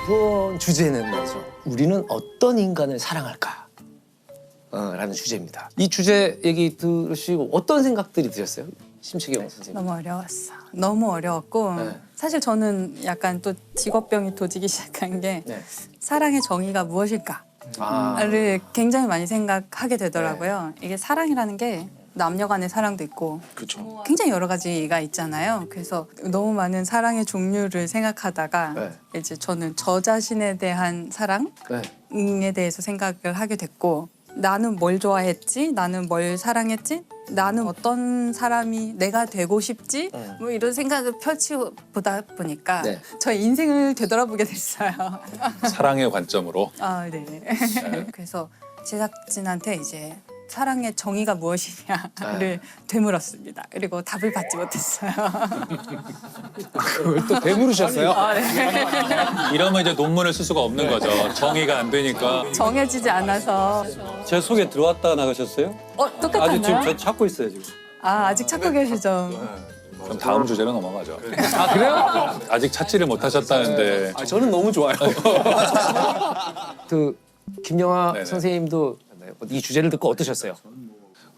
이번 주제는 뭐죠? 우리는 어떤 인간을 사랑할까? 라는 주제입니다. 이 주제 얘기 들으시고 어떤 생각들이 드셨어요? 심채경 선생님. 너무 어려웠어. 너무 어려웠고 네. 사실 저는 약간 또 직업병이 도지기 시작한 게 네. 사랑의 정의가 무엇일까를 굉장히 많이 생각하게 되더라고요. 이게 사랑이라는 게 남녀 간의 사랑도 있고 그렇죠. 굉장히 여러 가지가 있잖아요. 그래서 너무 많은 사랑의 종류를 생각하다가 네. 이제 저는 저 자신에 대한 사랑에 네. 대해서 생각을 하게 됐고 나는 뭘 좋아했지? 나는 뭘 사랑했지? 나는 어떤 사람이 내가 되고 싶지? 뭐 이런 생각을 펼치보다 보니까 네. 저의 인생을 되돌아보게 됐어요. 사랑의 관점으로. 아, 네. 그래서 제작진한테 이제 사랑의 정의가 무엇이냐를 되물었습니다. 그리고 답을 받지 못했어요. 그걸 또 되물으셨어요? 아, 네. 이러면 이제 논문을 쓸 수가 없는 거죠. 정의가 안 되니까. 정해지지 않아서 제 속에 들어왔다 나가셨어요? 아직 지금 똑같았나요? 저 찾고 있어요 지금. 아, 아직 찾고 계시죠? 그럼 다음 주제로 넘어가죠. 아 그래요? 아직 찾지를 못하셨다는데. 아, 저는 너무 좋아요. 그 김영하 네네. 선생님도 이 주제를 듣고 어떠셨어요?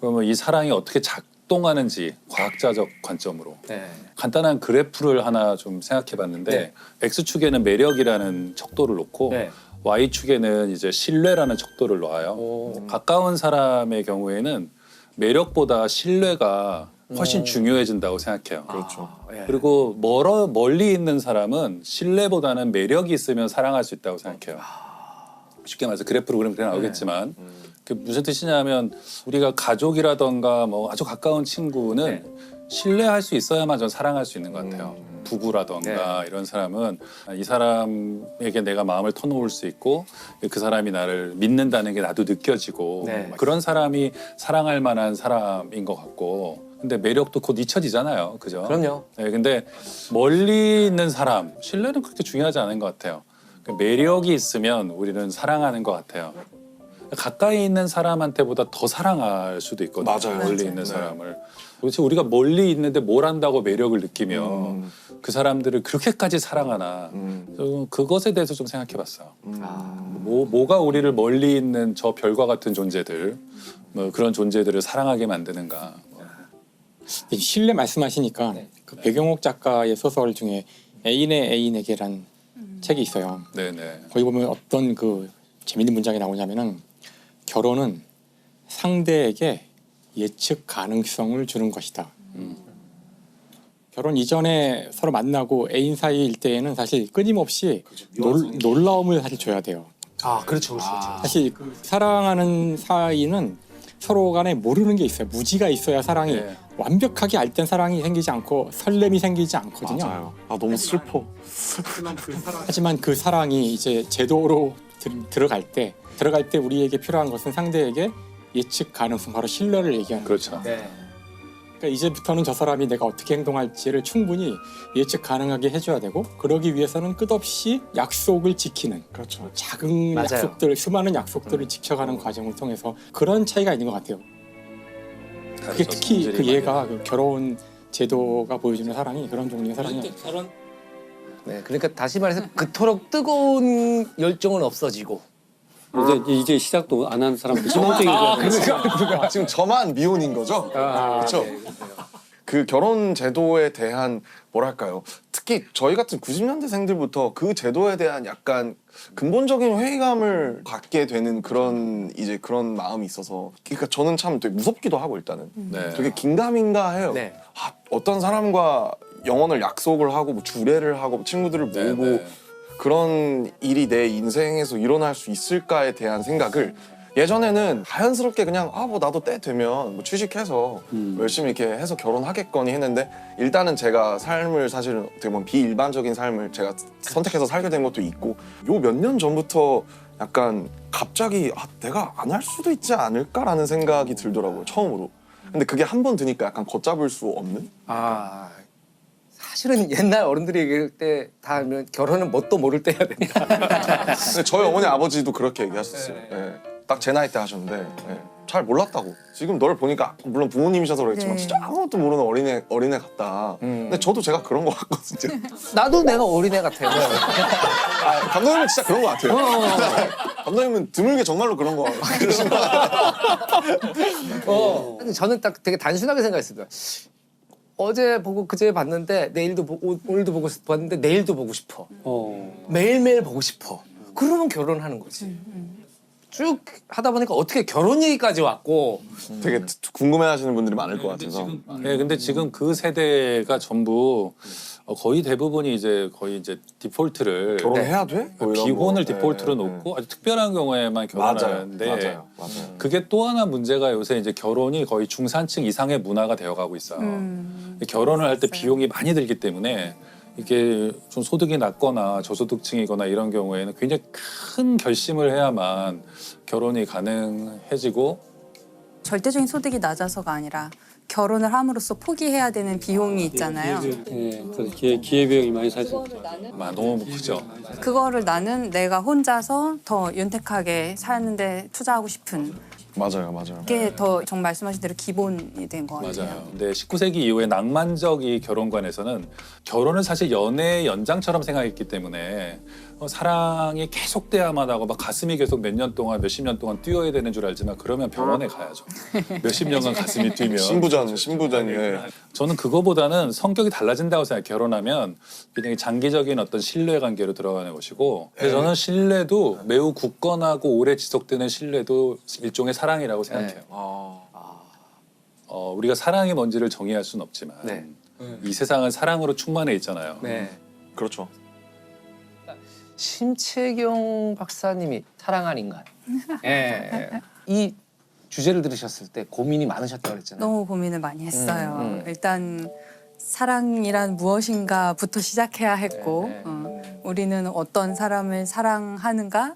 그러면 이 사랑이 어떻게 작동하는지 과학자적 관점으로 네. 간단한 그래프를 하나 좀 생각해봤는데 네. X축에는 매력이라는 척도를 놓고 네. Y축에는 이제 신뢰라는 척도를 놓아요. 오. 가까운 사람의 경우에는 매력보다 신뢰가 훨씬 중요해진다고 생각해요. 그렇죠. 네. 그리고 멀리 있는 사람은 신뢰보다는 매력이 있으면 사랑할 수 있다고 생각해요. 쉽게 말해서 그래프로 그럼 그래 나오겠지만 그게 무슨 뜻이냐면 우리가 가족이라던가 뭐 아주 가까운 친구는 신뢰할 수 있어야만 전 사랑할 수 있는 것 같아요. 부부라던가 이런 사람은 이 사람에게 내가 마음을 터놓을 수 있고 그 사람이 나를 믿는다는 게 나도 느껴지고 네. 그런 사람이 사랑할 만한 사람인 것 같고 근데 매력도 곧 잊혀지잖아요. 그죠? 그럼요. 네, 근데 멀리 있는 사람, 신뢰는 그렇게 중요하지 않은 것 같아요. 그 매력이 있으면 우리는 사랑하는 것 같아요. 가까이 있는 사람한테보다 더 사랑할 수도 있거든요. 맞아요. 멀리 맞아요. 있는 네. 사람을. 도대체 우리가 멀리 있는데 뭘 한다고 매력을 느끼며 그 사람들을 그렇게까지 사랑하나 그것에 대해서 좀 생각해봤어요. 뭐가 우리를 멀리 있는 저 별과 같은 존재들 뭐 그런 존재들을 사랑하게 만드는가. 신뢰 말씀하시니까 그 배경옥 작가의 소설 중에 애인의 애인에게란 책이 있어요. 네네. 거기 보면 어떤 그 재밌는 문장이 나오냐면은 결혼은 상대에게 예측 가능성을 주는 것이다. 결혼 이전에 서로 만나고 애인 사이일 때에는 사실 끊임없이 놀라움을 사실 줘야 돼요. 아 그렇죠, 그렇죠. 사실 그 사랑하는 사이는 서로 간에 모르는 게 있어요. 무지가 있어야 사랑이 네. 완벽하게 알땐 사랑이 생기지 않고 설렘이 생기지 않거든요. 맞아요. 아 너무 슬퍼. 하지만 그 사랑이 이제 제도로 들어갈 때 우리에게 필요한 것은 상대에게 예측 가능성, 바로 신뢰를 얘기하는 거죠. 그렇죠. 네. 그러니까 이제부터는 저 사람이 내가 어떻게 행동할지를 충분히 예측 가능하게 해줘야 되고 그러기 위해서는 끝없이 약속을 지키는 그렇죠. 작은 맞아요. 약속들, 수많은 약속들을 지켜가는 과정을 통해서 그런 차이가 있는 것 같아요. 그게 다르죠. 특히 그 성질이 얘가 그 결혼 제도가 보여주는 사랑이 그런 종류의 사랑이에요. 네. 그러니까 다시 말해서 그토록 뜨거운 열정은 없어지고. 이제 시작도 안 한 사람들 소극적인 거. 그러니까 지금 저만 미혼인 거죠? 그렇죠. 그 결혼 제도에 대한 뭐랄까요? 특히 저희 같은 90년대생들부터 그 제도에 대한 약간 근본적인 회의감을 갖게 되는 그런 이제 그런 마음이 있어서 그러니까 저는 참 되게 무섭기도 하고 일단은 네. 되게 긴가민가 해요. 네. 아, 어떤 사람과 영혼을 약속을 하고 뭐 주례를 하고 친구들을 네, 모으고 네. 그런 일이 내 인생에서 일어날 수 있을까에 대한 생각을 예전에는 자연스럽게 그냥 아 뭐 나도 때 되면 뭐 취직해서 열심히 이렇게 해서 결혼하겠거니 했는데 일단은 제가 삶을 사실은 어떻게 보면 비일반적인 삶을 제가 선택해서 살게 된 것도 있고 요 몇 년 전부터 약간 갑자기 아 내가 안 할 수도 있지 않을까라는 생각이 들더라고요 처음으로. 근데 그게 한 번 드니까 약간 걷잡을 수 없는? 아 사실은 옛날 어른들이 얘기할 때 다 하면 결혼은 뭣도 모를 때 해야 된다. 근데 저희 어머니 아버지도 그렇게 얘기하셨어요. 예. 딱 제 나이 때 하셨는데 예. 잘 몰랐다고. 지금 너를 보니까 물론 부모님이셔서 그렇겠지만 네. 진짜 아무것도 모르는 어린애 같다. 근데 저도 제가 그런 거 같거든요. 나도 내가 어린애 같아요. 감독님은 진짜 그런 것 같아요. 감독님은 드물게 정말로 그런 거 그러신 것 같아요. 근데 저는 딱 되게 단순하게 생각했습니다. 어제 보고 그제 봤는데 내일도 보고 오늘도 보고 봤는데 내일도 보고 싶어. 매일매일 보고 싶어. 그러면 결혼하는 거지. 쭉 하다 보니까 어떻게 결혼 얘기까지 왔고 되게 궁금해하시는 분들이 많을 것 같아서. 네, 근데 지금 그 세대가 전부 거의 대부분이 이제 거의 이제 디폴트를 결혼해야 돼? 뭐 이런 비혼을 거. 디폴트로 네, 놓고 아주 특별한 경우에만 결혼하는데 맞아요. 그게 또 하나 문제가 요새 이제 결혼이 거의 중산층 이상의 문화가 되어가고 있어요. 결혼을 할 때 비용이 많이 들기 때문에 이게 좀 소득이 낮거나 저소득층이거나 이런 경우에는 굉장히 큰 결심을 해야만 결혼이 가능해지고 절대적인 소득이 낮아서가 아니라 결혼을 함으로써 포기해야 되는 비용이 있잖아요. 그래서 기회비용이 많이 살죠. 너무 크죠. 그거를 나는 내가 혼자서 더 윤택하게 사는데 투자하고 싶은 맞아요. 게 더 정 말씀하신 대로 기본이 된 것 같아요. 맞아요. 근데 19세기 이후에 낭만적 이 결혼관에서는 결혼은 사실 연애의 연장처럼 생각했기 때문에 사랑이 계속돼야만 하고 막 가슴이 계속 몇 년 동안 몇십 년 동안 뛰어야 되는 줄 알지만 그러면 병원에 가야죠. 몇십 년간 가슴이 뛰면 신부전. 예. 저는 그거보다는 성격이 달라진다고 생각해요. 결혼하면 굉장히 장기적인 어떤 신뢰 관계로 들어가는 것이고 그래서 저는 신뢰도 매우 굳건하고 오래 지속되는 신뢰도 일종의 사랑이라고 생각해요. 우리가 사랑이 뭔지를 정의할 수는 없지만 네. 이 세상은 사랑으로 충만해 있잖아요. 네. 그렇죠. 심채경 박사님이 사랑한 인간. 예. 이 주제를 들으셨을 때 고민이 많으셨다고 그랬잖아요. 너무 고민을 많이 했어요. 음. 일단 사랑이란 무엇인가부터 시작해야 했고 우리는 어떤 사람을 사랑하는가?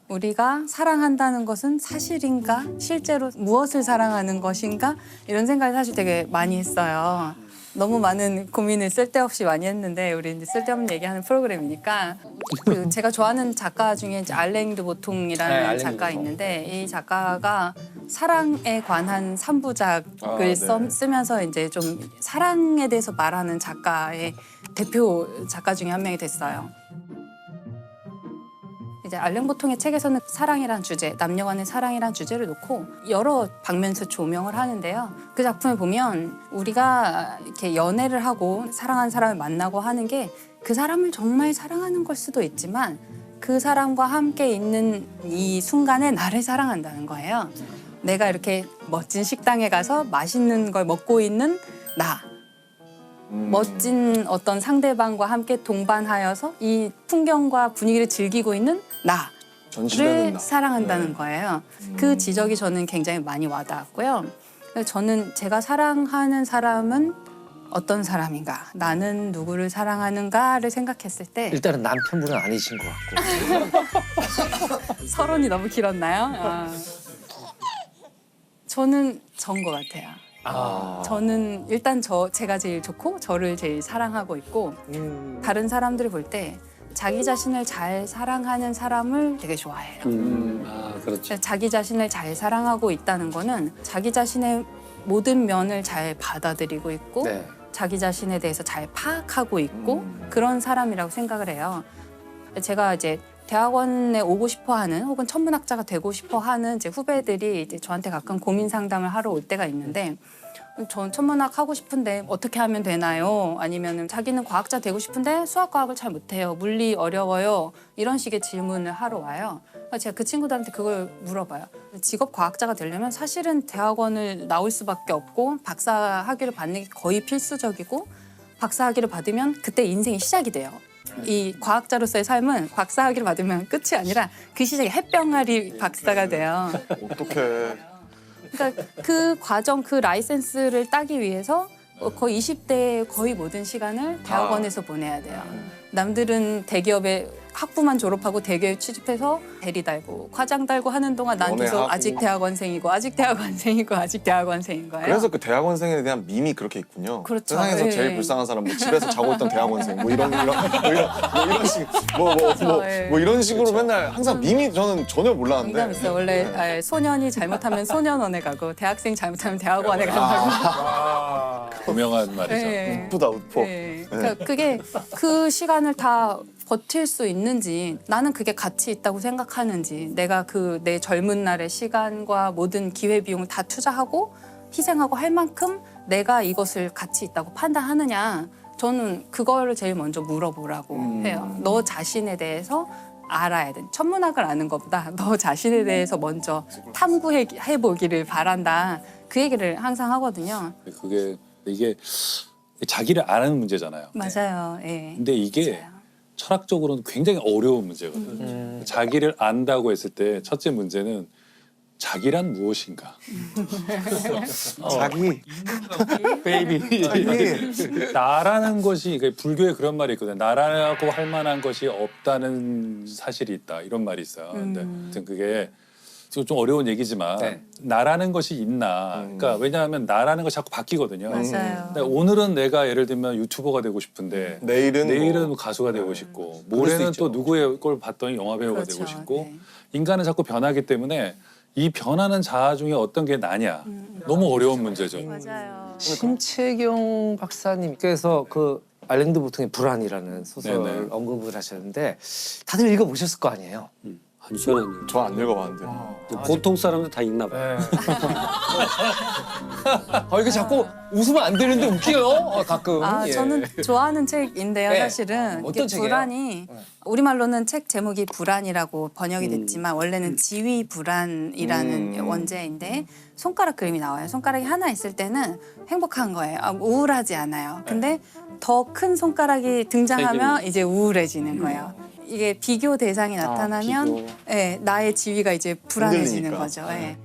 우리가 사랑한다는 것은 사실인가? 실제로 무엇을 사랑하는 것인가? 이런 생각을 사실 되게 많이 했어요. 너무 많은 고민을 쓸데없이 많이 했는데 우리 이제 쓸데없는 얘기하는 프로그램이니까 그 제가 좋아하는 작가 중에 이제 알랭 드보통이라는 네, 알랭 작가 드보통. 있는데 이 작가가 사랑에 관한 3부작을 쓰면서 이제 좀 사랑에 대해서 말하는 작가의 대표 작가 중에 한 명이 됐어요. 이제 알랭 보통의 책에서는 사랑이란 주제, 남녀 간의 사랑이란 주제를 놓고 여러 방면에서 조명을 하는데요. 그 작품을 보면 우리가 이렇게 연애를 하고 사랑하는 사람을 만나고 하는 게 그 사람을 정말 사랑하는 걸 수도 있지만 그 사람과 함께 있는 이 순간에 나를 사랑한다는 거예요. 내가 이렇게 멋진 식당에 가서 맛있는 걸 먹고 있는 나. 멋진 어떤 상대방과 함께 동반하여서 이 풍경과 분위기를 즐기고 있는 전시되는 나를 나. 사랑한다는 거예요. 그 지적이 저는 굉장히 많이 와닿았고요. 그래서 저는 제가 사랑하는 사람은 어떤 사람인가, 나는 누구를 사랑하는가를 생각했을 때 일단은 남편분은 아니신 것 같고. 서론이 너무 길었나요? 저는 전 것 같아요. 저는 일단 제가 제일 좋고 저를 제일 사랑하고 있고 다른 사람들을 볼 때 자기 자신을 잘 사랑하는 사람을 되게 좋아해요. 그렇죠. 자기 자신을 잘 사랑하고 있다는 거는 자기 자신의 모든 면을 잘 받아들이고 있고 네. 자기 자신에 대해서 잘 파악하고 있고 그런 사람이라고 생각을 해요. 제가 이제 대학원에 오고 싶어하는 혹은 천문학자가 되고 싶어하는 제 후배들이 이제 저한테 가끔 고민 상담을 하러 올 때가 있는데 전 천문학 하고 싶은데 어떻게 하면 되나요? 아니면 자기는 과학자 되고 싶은데 수학 과학을 잘 못해요. 물리 어려워요. 이런 식의 질문을 하러 와요. 그러니까 제가 그 친구들한테 그걸 물어봐요. 직업 과학자가 되려면 사실은 대학원을 나올 수밖에 없고 박사 학위를 받는 게 거의 필수적이고 박사 학위를 받으면 그때 인생이 시작이 돼요. 이 과학자로서의 삶은 박사 학위를 받으면 끝이 아니라 그 시작에 햇병아리 박사가 돼요. 어떡해. 그러니까 그 과정, 그 라이센스를 따기 위해서 거의 20대의 거의 모든 시간을 대학원에서 보내야 돼요. 남들은 대기업에 학부만 졸업하고 대기업에 취직해서 대리 달고 과장 달고 하는 동안 난 계속 연애하고. 아직 대학원생이고 아직 대학원생이고 아직 대학원생인 거예요. 그래서 그 대학원생에 대한 밈이 그렇게 있군요. 그렇죠. 세상에서 예. 제일 불쌍한 사람, 뭐 집에서 자고 있던 대학원생, 뭐 이런 식, 예. 뭐 이런 식으로 맨날 항상 밈이 저는 전혀 몰랐는데. 농담 있어요. 원래 소년이 잘못하면 소년원에 가고 대학생 잘못하면 대학원에 간다고. 분명한 말이죠. 예. 우프다 우퍼. 네. 그러니까 그게 그 시간을 다 버틸 수 있는지, 나는 그게 가치 있다고 생각하는지, 내가 그 내 젊은 날의 시간과 모든 기회 비용을 다 투자하고 희생하고 할 만큼 내가 이것을 가치 있다고 판단하느냐, 저는 그거를 제일 먼저 물어보라고 해요. 너 자신에 대해서 알아야 돼. 천문학을 아는 것보다 너 자신에 대해서 먼저 탐구해 보기를 바란다. 그 얘기를 항상 하거든요. 이게 자기를 아는 문제잖아요. 맞아요. 예. 근데 이게 맞아요. 철학적으로는 굉장히 어려운 문제거든요. 자기를 안다고 했을 때 첫째 문제는 자기란 무엇인가? 자기 베이비. 나라는 것이 불교에 그런 말이 있거든요. 나라고 할 만한 것이 없다는 사실이 있다. 이런 말이 있어요. 근데 아무튼 그게 좀 어려운 얘기지만 네. 나라는 것이 있나? 그러니까 왜냐하면 나라는 것이 자꾸 바뀌거든요. 맞아요. 근데 오늘은 내가 예를 들면 유튜버가 되고 싶은데 내일은 뭐. 가수가 되고 싶고 그럴 수 모레는 있죠. 또 누구의 걸 봤더니 영화 배우가 그렇죠. 되고 싶고 네. 인간은 자꾸 변하기 때문에 이 변하는 자아 중에 어떤 게 나냐? 너무 어려운 문제죠. 맞아요. 심채경 박사님께서 그 알랭드 보통의 불안이라는 소설 네네. 언급을 하셨는데 다들 읽어보셨을 거 아니에요? 안 시원하네요. 저 안 읽어봤는데. 보통 사람들 다 읽나 봐요. 이게 자꾸 웃으면 안 되는데 웃겨요. 가끔. 예. 저는 좋아하는 책인데요, 네. 사실은. 어떤 이게 책이에요? 불안이 우리말로는 책 제목이 불안이라고 번역이 됐지만 원래는 지위 불안이라는 원제인데 손가락 그림이 나와요. 손가락이 하나 있을 때는 행복한 거예요. 우울하지 않아요. 근데 더 큰 손가락이 등장하면 이제 우울해지는 거예요. 이게 비교 대상이 나타나면 비교. 예, 나의 지위가 이제 불안해지는 흔들리니까. 거죠. 예.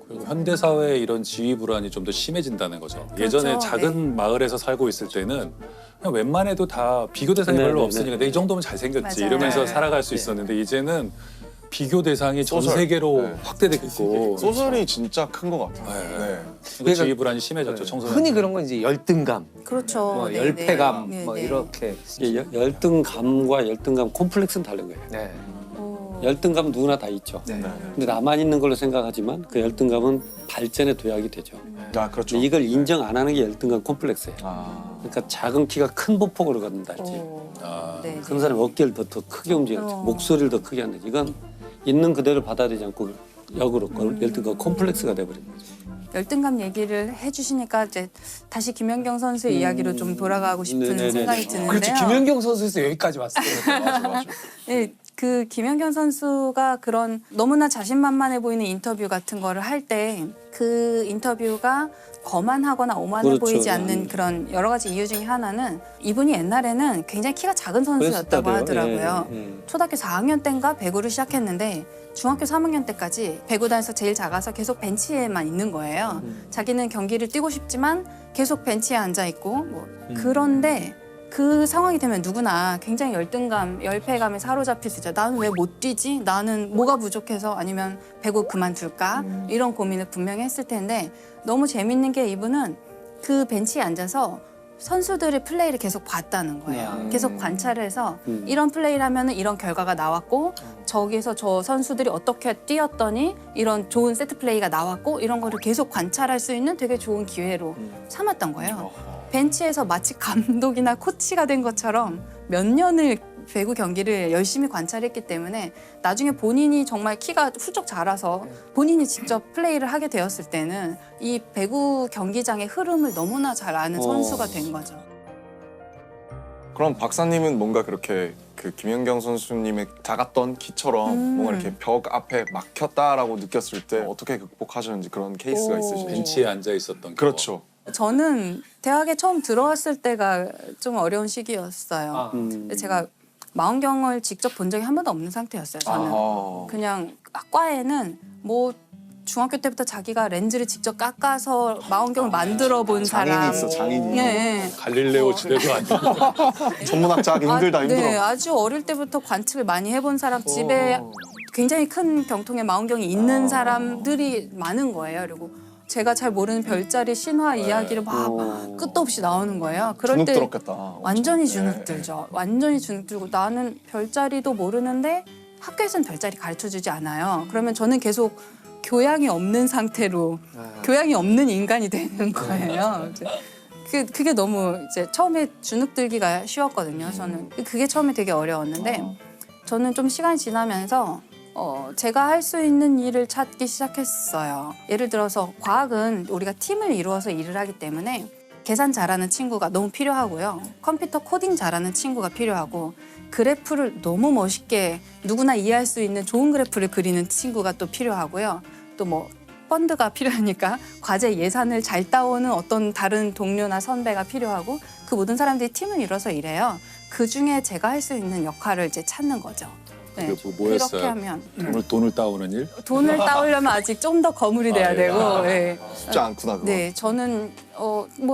그리고 현대 사회의 이런 지위 불안이 좀 더 심해진다는 거죠. 그렇죠. 예전에 작은 마을에서 살고 있을 때는 그냥 웬만해도 다 비교 대상이 별로 네네네. 없으니까 내 이 정도면 잘생겼지 맞아요. 이러면서 네. 살아갈 수 있었는데 이제는 비교 대상이 전 소설. 세계로 네. 확대됐고 소설이 진짜 큰 것 같아요. 네. 네. 그 지위 불안이 심해졌죠. 청소년. 흔히 그런 건 이제 열등감, 그렇죠. 뭐 네, 열패감, 네. 뭐 네, 네. 이렇게. 이게 열등감과 열등감 콤플렉스는 다른 거예요. 네. 오. 열등감은 누구나 다 있죠. 네. 근데 나만 있는 걸로 생각하지만 그 열등감은 발전의 도약이 되죠. 아 그렇죠. 근데 이걸 인정 안 하는 게 열등감 콤플렉스예요. 아. 그러니까 작은 키가 큰 보폭으로 갖는다든지 오. 아, 네, 큰 사람이 어깨를 더 크게 움직여야지 목소리를 더 크게 한다든지 이건 있는 그대로 받아들이지 않고 역으로 열등감 콤플렉스가 돼버립니다. 열등감 얘기를 해주시니까 이제 다시 김연경 선수의 이야기로 좀 돌아가고 싶은 네네네. 생각이 드는데요. 그렇죠. 김연경 선수에서 여기까지 왔어요. 맞아. 네, 그 김연경 선수가 그런 너무나 자신만만해 보이는 인터뷰 같은 거를 할 때 그 인터뷰가 거만하거나 오만해 그렇죠. 보이지 않는 그런 여러 가지 이유 중에 하나는 이분이 옛날에는 굉장히 키가 작은 선수였다고 그랬었다고요. 하더라고요. 예, 예. 초등학교 4학년 때인가 배구를 시작했는데 중학교 3학년 때까지 배구단에서 제일 작아서 계속 벤치에만 있는 거예요. 자기는 경기를 뛰고 싶지만 계속 벤치에 앉아 있고 뭐 그런데 그 상황이 되면 누구나 굉장히 열등감, 열패감에 사로잡힐 수 있죠. 나는 왜 못 뛰지? 나는 뭐가 부족해서 아니면 배구 그만둘까? 이런 고민을 분명히 했을 텐데 너무 재밌는 게 이분은 그 벤치에 앉아서 선수들의 플레이를 계속 봤다는 거예요. 계속 관찰을 해서 이런 플레이를 하면 이런 결과가 나왔고 저기서 저 선수들이 어떻게 뛰었더니 이런 좋은 세트 플레이가 나왔고 이런 거를 계속 관찰할 수 있는 되게 좋은 기회로 삼았던 거예요. 벤치에서 마치 감독이나 코치가 된 것처럼 몇 년을 배구 경기를 열심히 관찰했기 때문에 나중에 본인이 정말 키가 훌쩍 자라서 본인이 직접 플레이를 하게 되었을 때는 이 배구 경기장의 흐름을 너무나 잘 아는 선수가 된 거죠. 그럼 박사님은 뭔가 그렇게 그 김연경 선수님의 작았던 키처럼 뭔가 이렇게 벽 앞에 막혔다라고 느꼈을 때 어떻게 극복하셨는지 그런 케이스가 오. 있으신지. 벤치에 앉아 있었던 경우. 그렇죠. 저는 대학에 처음 들어왔을 때가 좀 어려운 시기였어요. 근데 제가 망원경을 직접 본 적이 한 번도 없는 상태였어요. 저는 아. 그냥 과에는 뭐 중학교 때부터 자기가 렌즈를 직접 깎아서 망원경을 만들어 본 장인이 사람. 있어, 장인이. 네. 갈릴레오 지대도 아니고 전문학자 하기 힘들다 힘들어. 네, 아주 어릴 때부터 관측을 많이 해본 사람 집에 굉장히 큰 병통의 망원경이 있는 사람들이 많은 거예요. 그리고 제가 잘 모르는 별자리 신화 이야기를 막 끝도 없이 나오는 거예요. 그럴 주눅 때 들었겠다. 완전히 주눅 들죠. 완전히 주눅 들고 나는 별자리도 모르는데 학교에서는 별자리 가르쳐주지 않아요. 그러면 저는 계속 교양이 없는 상태로 교양이 없는 인간이 되는 거예요. 이제 그게 너무 이제 처음에 주눅 들기가 쉬웠거든요. 저는 그게 처음에 되게 어려웠는데 저는 좀 시간이 지나면서 제가 할 수 있는 일을 찾기 시작했어요. 예를 들어서 과학은 우리가 팀을 이루어서 일을 하기 때문에 계산 잘하는 친구가 너무 필요하고요. 컴퓨터 코딩 잘하는 친구가 필요하고 그래프를 너무 멋있게 누구나 이해할 수 있는 좋은 그래프를 그리는 친구가 또 필요하고요. 또 뭐 펀드가 필요하니까 과제 예산을 잘 따오는 어떤 다른 동료나 선배가 필요하고 그 모든 사람들이 팀을 이뤄서 일해요. 그중에 제가 할 수 있는 역할을 이제 찾는 거죠. 네. 그게 뭐였어요? 그렇게 하면 돈을 따오는 일? 돈을 따오려면 아직 좀 더 거물이 돼야 예. 되고 예. 쉽지 않구나 그거. 네, 저는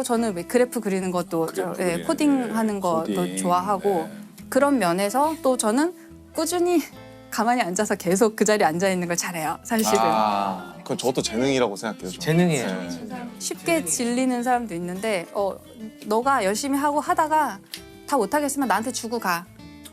저는 왜 그래프 그리는 것도 그래프 예, 그리는 코딩하는 것도 코딩. 좋아하고 네. 그런 면에서 또 저는 꾸준히 가만히 앉아서 계속 그 자리에 앉아 있는 걸 잘해요. 사실은 그건 저도 재능이라고 생각해요. 저는. 재능이에요. 네. 쉽게 질리는 사람도 있는데 너가 열심히 하다가 다 못하겠으면 나한테 주고 가.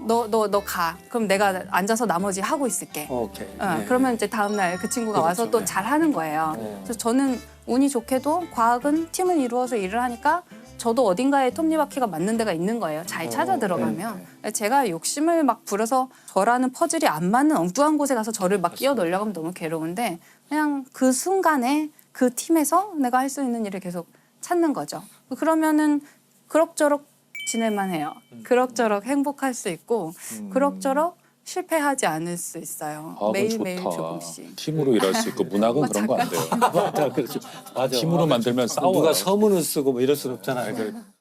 너 가. 그럼 내가 앉아서 나머지 하고 있을게. 오케이. 그러면 이제 다음 날 그 친구가 와서 그렇죠. 또 잘하는 거예요. 그래서 저는 운이 좋게도 과학은 팀을 이루어서 일을 하니까 저도 어딘가에 톱니바퀴가 맞는 데가 있는 거예요. 잘 찾아 들어가면. 제가 욕심을 막 부려서 저라는 퍼즐이 안 맞는 엉뚱한 곳에 가서 저를 막 끼워 넣으려고 하면 너무 괴로운데 그냥 그 순간에 그 팀에서 내가 할 수 있는 일을 계속 찾는 거죠. 그러면은 그럭저럭 지낼만 해요. 그럭저럭 행복할 수 있고 그럭저럭 실패하지 않을 수 있어요. 과학은 매일매일 좋다. 조금씩. 팀으로 일할 수 있고 문학은 그런 거 안 돼요. 맞아, 그렇죠. 맞아. 팀으로 만들면 싸워요. 누가 서문을 쓰고 뭐 이럴 수는 없잖아요.